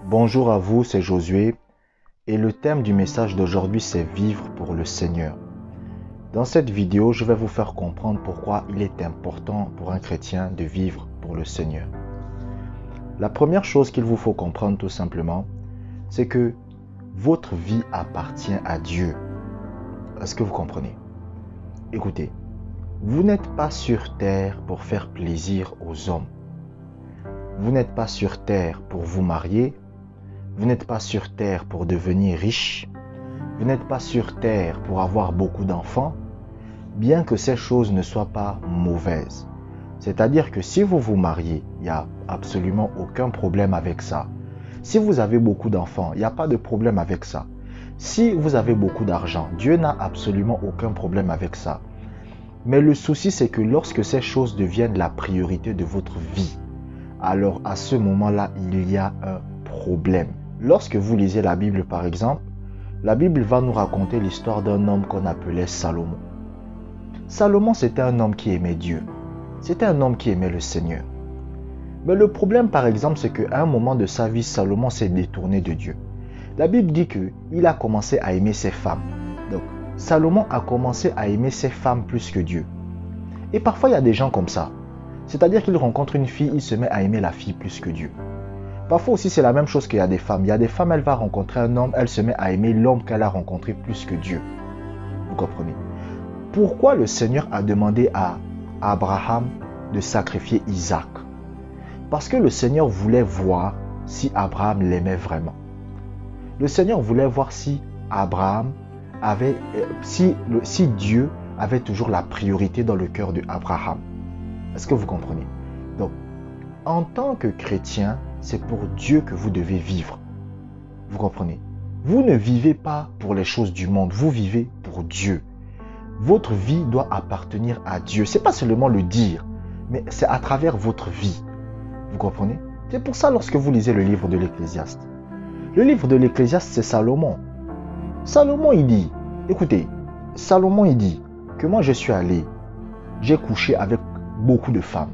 Bonjour à vous, c'est Josué et le thème du message d'aujourd'hui c'est vivre pour le Seigneur. Dans cette vidéo, je vais vous faire comprendre pourquoi il est important pour un chrétien de vivre pour le Seigneur. La première chose qu'il vous faut comprendre tout simplement, c'est que votre vie appartient à Dieu. Est-ce que vous comprenez? Écoutez, vous n'êtes pas sur terre pour faire plaisir aux hommes. Vous n'êtes pas sur terre pour vous marier. Vous n'êtes pas sur terre pour devenir riche. Vous n'êtes pas sur terre pour avoir beaucoup d'enfants, bien que ces choses ne soient pas mauvaises. C'est-à-dire que si vous vous mariez, il n'y a absolument aucun problème avec ça. Si vous avez beaucoup d'enfants, il n'y a pas de problème avec ça. Si vous avez beaucoup d'argent, Dieu n'a absolument aucun problème avec ça. Mais le souci, c'est que lorsque ces choses deviennent la priorité de votre vie, alors à ce moment-là, il y a un problème. Lorsque vous lisez la Bible, par exemple, la Bible va nous raconter l'histoire d'un homme qu'on appelait Salomon. Salomon, c'était un homme qui aimait Dieu. C'était un homme qui aimait le Seigneur. Mais le problème, par exemple, c'est qu'à un moment de sa vie, Salomon s'est détourné de Dieu. La Bible dit qu'il a commencé à aimer ses femmes. Donc, Salomon a commencé à aimer ses femmes plus que Dieu. Et parfois, il y a des gens comme ça. C'est-à-dire qu'il rencontre une fille, il se met à aimer la fille plus que Dieu. Parfois aussi, c'est la même chose qu'il y a des femmes. Il y a des femmes, elle va rencontrer un homme, elle se met à aimer l'homme qu'elle a rencontré plus que Dieu. Vous comprenez? Pourquoi le Seigneur a demandé à Abraham de sacrifier Isaac? Parce que le Seigneur voulait voir si Abraham l'aimait vraiment. Le Seigneur voulait voir si Abraham avait, si Dieu avait toujours la priorité dans le cœur de Abraham. Est-ce que vous comprenez? Donc, en tant que chrétien, c'est pour Dieu que vous devez vivre. Vous comprenez? Vous ne vivez pas pour les choses du monde, vous vivez pour Dieu. Votre vie doit appartenir à Dieu. Ce n'est pas seulement le dire, mais c'est à travers votre vie. Vous comprenez? C'est pour ça lorsque vous lisez le livre de l'Ecclésiaste. Le livre de l'Ecclésiaste, c'est Salomon. Salomon, il dit, écoutez, Salomon, il dit que moi je suis allé, j'ai couché avec beaucoup de femmes.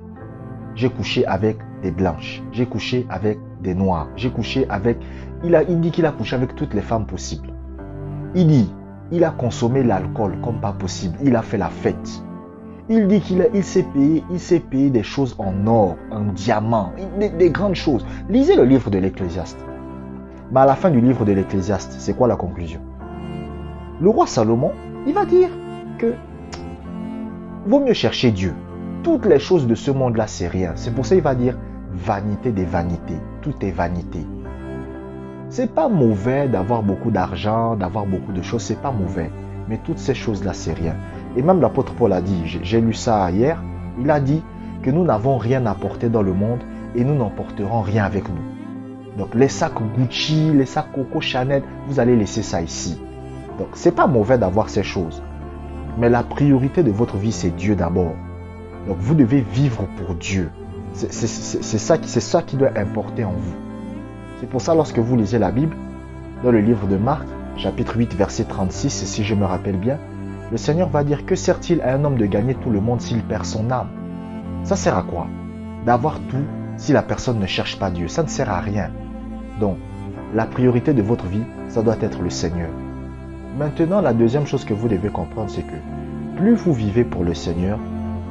J'ai couché avec des blanches, j'ai couché avec des noirs, j'ai couché avec... Il dit qu'il a couché avec toutes les femmes possibles. Il dit, il a consommé l'alcool comme pas possible, il a fait la fête. Il dit qu'il s'est payé des choses en or, en diamant, des grandes choses. Lisez le livre de l'Ecclésiaste. Mais à la fin du livre de l'Ecclésiaste, c'est quoi la conclusion? Le roi Salomon, il va dire que vaut mieux chercher Dieu. Toutes les choses de ce monde-là, c'est rien. C'est pour ça qu'il va dire vanité des vanités. Tout est vanité. C'est pas mauvais d'avoir beaucoup d'argent, d'avoir beaucoup de choses, c'est pas mauvais. Mais toutes ces choses-là, c'est rien. Et même l'apôtre Paul a dit, j'ai lu ça hier, il a dit que nous n'avons rien à porter dans le monde et nous n'emporterons rien avec nous. Donc les sacs Gucci, les sacs Coco Chanel, vous allez laisser ça ici. Donc c'est pas mauvais d'avoir ces choses. Mais la priorité de votre vie, c'est Dieu d'abord. Donc vous devez vivre pour Dieu. C'est ça qui doit importer en vous. C'est pour ça lorsque vous lisez la Bible, dans le livre de Marc, chapitre 8, verset 36, si je me rappelle bien, le Seigneur va dire, que sert-il à un homme de gagner tout le monde s'il perd son âme? Ça sert à quoi? D'avoir tout si la personne ne cherche pas Dieu. Ça ne sert à rien. Donc, la priorité de votre vie, ça doit être le Seigneur. Maintenant, la deuxième chose que vous devez comprendre, c'est que plus vous vivez pour le Seigneur,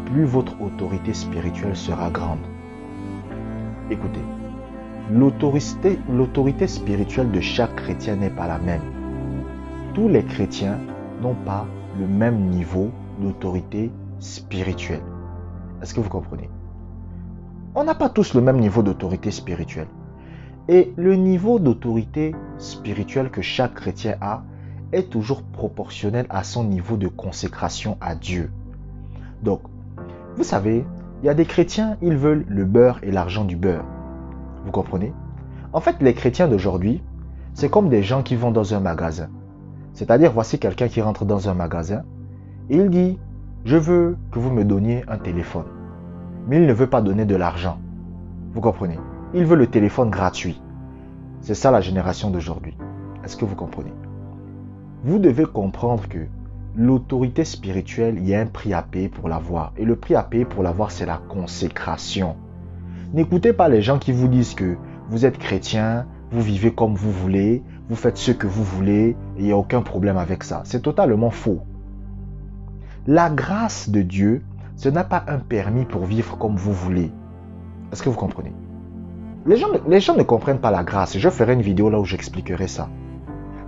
plus votre autorité spirituelle sera grande. Écoutez, l'autorité spirituelle de chaque chrétien n'est pas la même. Tous les chrétiens n'ont pas le même niveau d'autorité spirituelle. Est-ce que vous comprenez? On n'a pas tous le même niveau d'autorité spirituelle. Et le niveau d'autorité spirituelle que chaque chrétien a est toujours proportionnel à son niveau de consécration à Dieu. Donc, vous savez, il y a des chrétiens, ils veulent le beurre et l'argent du beurre. Vous comprenez? En fait, les chrétiens d'aujourd'hui, c'est comme des gens qui vont dans un magasin. C'est-à-dire, voici quelqu'un qui rentre dans un magasin et il dit, je veux que vous me donniez un téléphone. Mais il ne veut pas donner de l'argent. Vous comprenez? Il veut le téléphone gratuit. C'est ça la génération d'aujourd'hui. Est-ce que vous comprenez? Vous devez comprendre que l'autorité spirituelle, il y a un prix à payer pour l'avoir. Et le prix à payer pour l'avoir, c'est la consécration. N'écoutez pas les gens qui vous disent que vous êtes chrétien, vous vivez comme vous voulez, vous faites ce que vous voulez, et il n'y a aucun problème avec ça. C'est totalement faux. La grâce de Dieu, ce n'est pas un permis pour vivre comme vous voulez. Est-ce que vous comprenez? Les gens ne comprennent pas la grâce. Je ferai une vidéo là où j'expliquerai ça.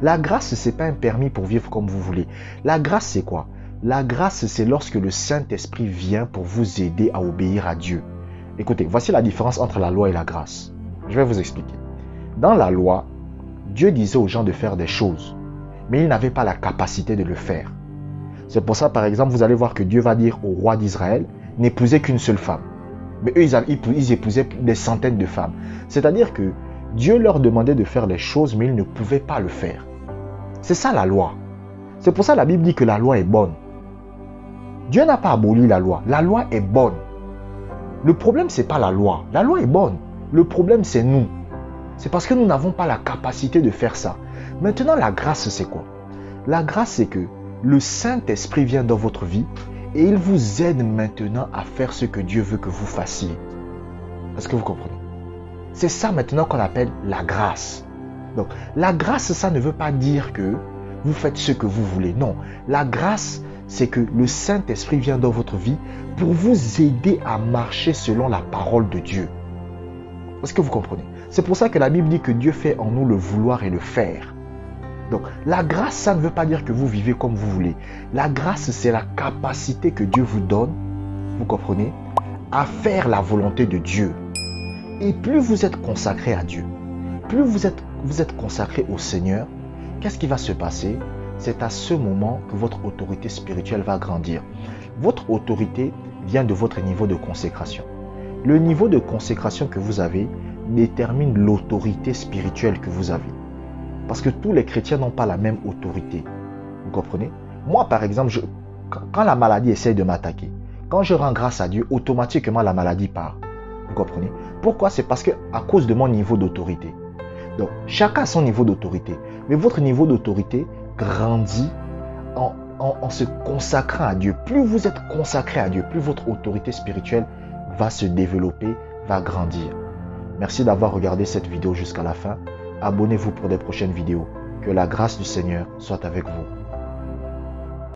La grâce, ce n'est pas un permis pour vivre comme vous voulez. La grâce, c'est quoi? La grâce, c'est lorsque le Saint-Esprit vient pour vous aider à obéir à Dieu. Écoutez, voici la différence entre la loi et la grâce. Je vais vous expliquer. Dans la loi, Dieu disait aux gens de faire des choses, mais ils n'avaient pas la capacité de le faire. C'est pour ça, par exemple, vous allez voir que Dieu va dire au roi d'Israël, n'épousez qu'une seule femme. Mais eux, ils épousaient des centaines de femmes. C'est-à-dire que Dieu leur demandait de faire des choses, mais ils ne pouvaient pas le faire. C'est ça la loi. C'est pour ça que la Bible dit que la loi est bonne. Dieu n'a pas aboli la loi. La loi est bonne. Le problème, ce n'est pas la loi. La loi est bonne. Le problème, c'est nous. C'est parce que nous n'avons pas la capacité de faire ça. Maintenant, la grâce, c'est quoi? La grâce, c'est que le Saint-Esprit vient dans votre vie et il vous aide maintenant à faire ce que Dieu veut que vous fassiez. Est-ce que vous comprenez? C'est ça maintenant qu'on appelle la grâce. Donc, la grâce, ça ne veut pas dire que vous faites ce que vous voulez. Non, la grâce, c'est que le Saint-Esprit vient dans votre vie pour vous aider à marcher selon la parole de Dieu. Est-ce que vous comprenez? C'est pour ça que la Bible dit que Dieu fait en nous le vouloir et le faire. Donc, la grâce, ça ne veut pas dire que vous vivez comme vous voulez. La grâce, c'est la capacité que Dieu vous donne, vous comprenez, à faire la volonté de Dieu. Et plus vous êtes consacré à Dieu, plus vous êtes consacré au Seigneur, qu'est-ce qui va se passer? C'est à ce moment que votre autorité spirituelle va grandir. Votre autorité vient de votre niveau de consécration. Le niveau de consécration que vous avez détermine l'autorité spirituelle que vous avez. Parce que tous les chrétiens n'ont pas la même autorité. Vous comprenez? Moi, par exemple, quand la maladie essaie de m'attaquer, quand je rends grâce à Dieu, automatiquement la maladie part. Vous comprenez? Pourquoi? C'est parce que à cause de mon niveau d'autorité. Donc, chacun a son niveau d'autorité. Mais votre niveau d'autorité grandit en se consacrant à Dieu. Plus vous êtes consacré à Dieu, plus votre autorité spirituelle va se développer, va grandir. Merci d'avoir regardé cette vidéo jusqu'à la fin. Abonnez-vous pour des prochaines vidéos. Que la grâce du Seigneur soit avec vous.